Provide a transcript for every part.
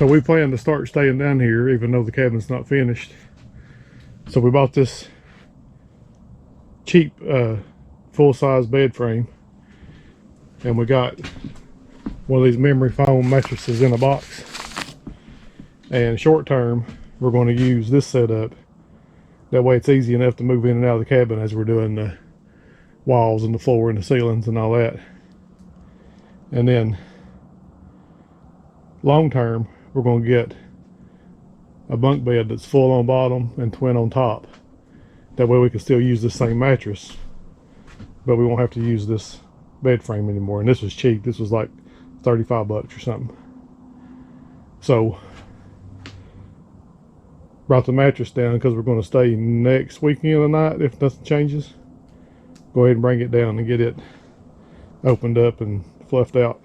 So we plan to start staying down here even though the cabin's not finished. So we bought this cheap full-size bed frame, and we got one of these memory foam mattresses in a box. And short term, we're going to use this setup. That way it's easy enough to move in and out of the cabin as we're doing the walls and the floor and the ceilings and all that. And then long term, we're going to get a bunk bed that's full on bottom and twin on top. That way we can still use the same mattress, but we won't have to use this bed frame anymore. And this was cheap. This was like 35 bucks or something. So brought the mattress down because we're going to stay next weekend or night if nothing changes. Go ahead and bring it down and get it opened up and fluffed out.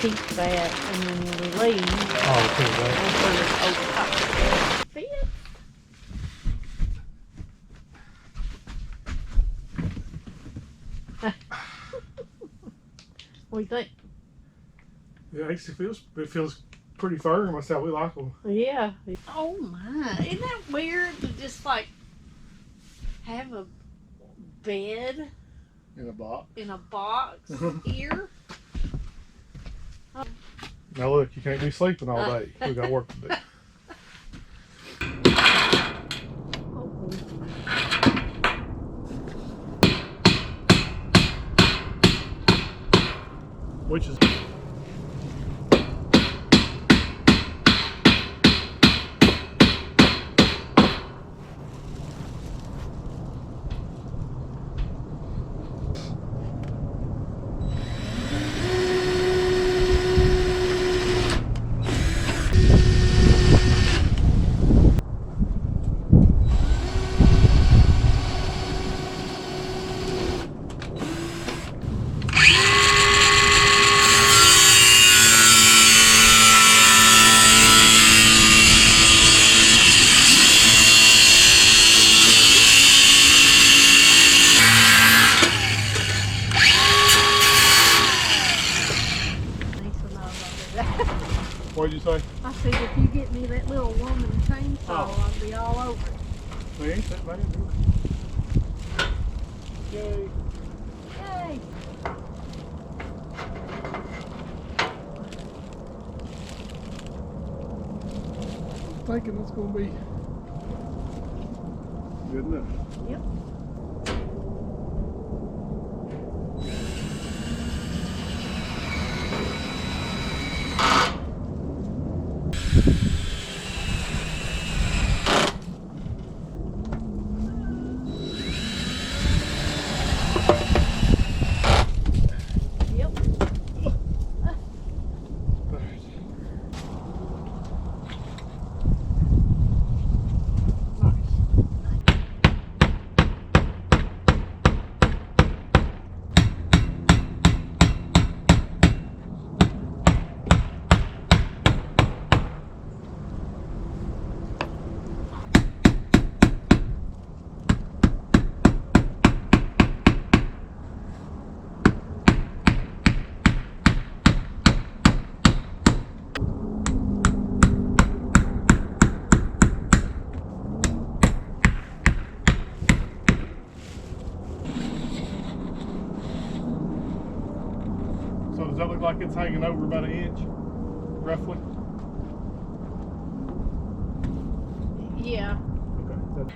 Keep that, and then when we leave, Oh, okay, right. we'll put it over top. Fit? What do you think? Yeah, it actually feels pretty firm. That's how we like them. Yeah. Oh my! Isn't that weird to just like have a bed In a box. here? Now look, you can't be sleeping all day. We got work to do. Which is What'd you say? I said, if you get me that little woman chainsaw, I'll be all over it. They ain't that bad, do they? Yay. Yay! thinking that's going to be good enough. Yep. Yep. So does that look like it's hanging over about an inch, roughly? Yeah. Okay.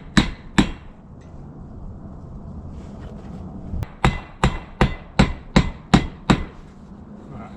All right.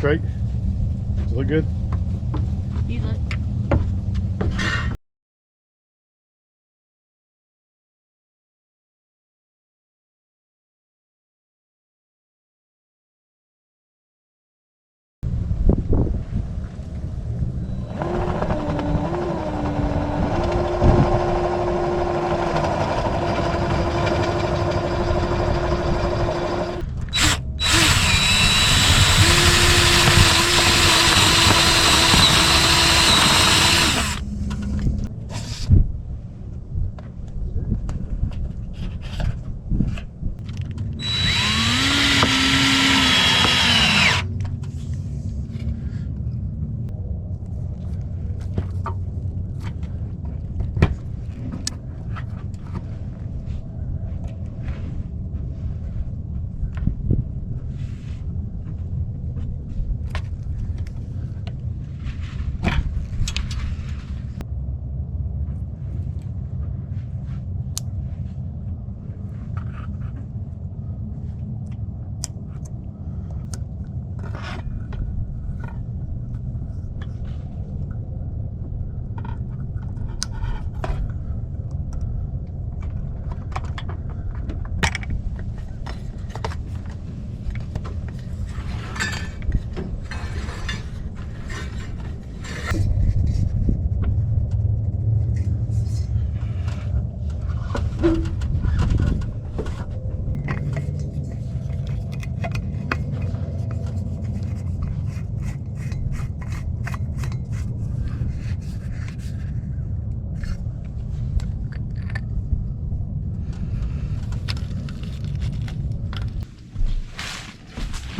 Great. Does it look good? You look.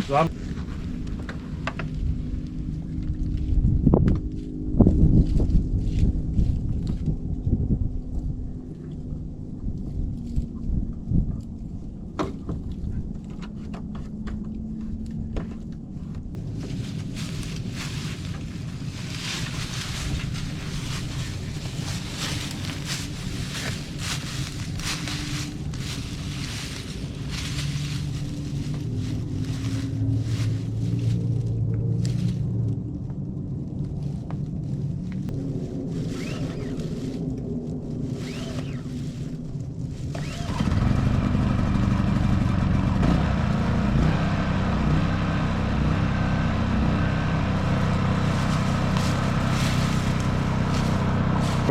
So I'm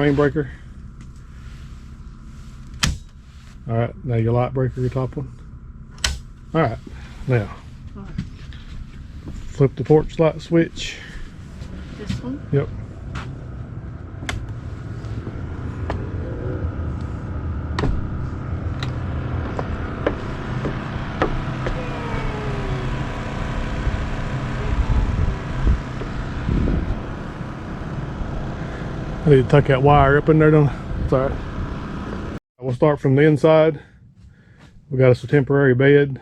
main breaker. All right, now your light breaker, your top one. All right, now flip the porch light switch. This one? Yep. I need to tuck that wire up in there, don't I? It's all right. We'll start from the inside. We got us a temporary bed.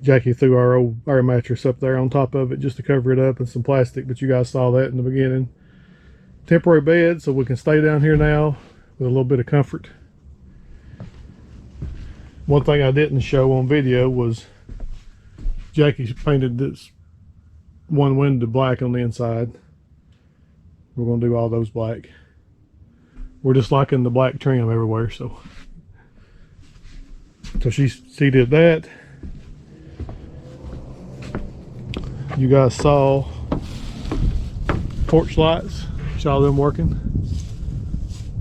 Jackie threw our old air mattress up there on top of it just to cover it up and some plastic, but you guys saw that in the beginning. Temporary bed, so we can stay down here now with a little bit of comfort. One thing I didn't show on video was Jackie's painted this one window black on the inside. We're going to do all those black. We're just liking the black trim everywhere, so she did that. You guys saw porch lights. Saw them working.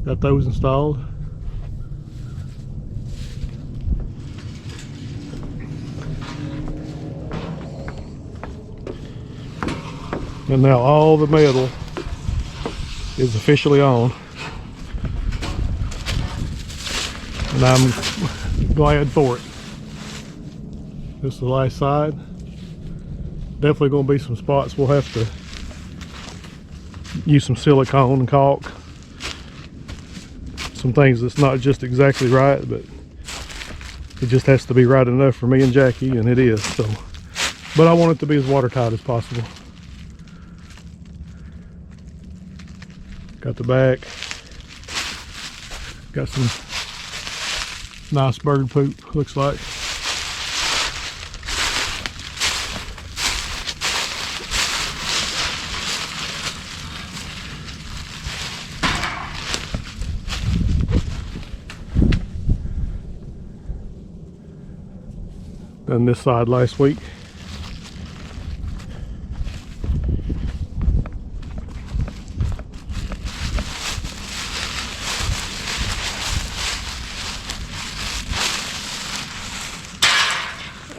Got those installed. And now all the metal is officially on. And I'm glad for it. This is the last side. Definitely going to be some spots we'll have to use some silicone and caulk. Some things that's not just exactly right, but it just has to be right enough for me and Jackie, and it is. So, but I want it to be as watertight as possible. Got the back. Got some nice bird poop, looks like. Done this side last week.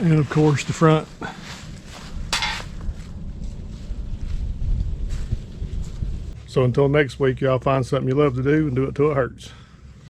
And of course the front. So until next week, y'all find something you love to do and do it till it hurts.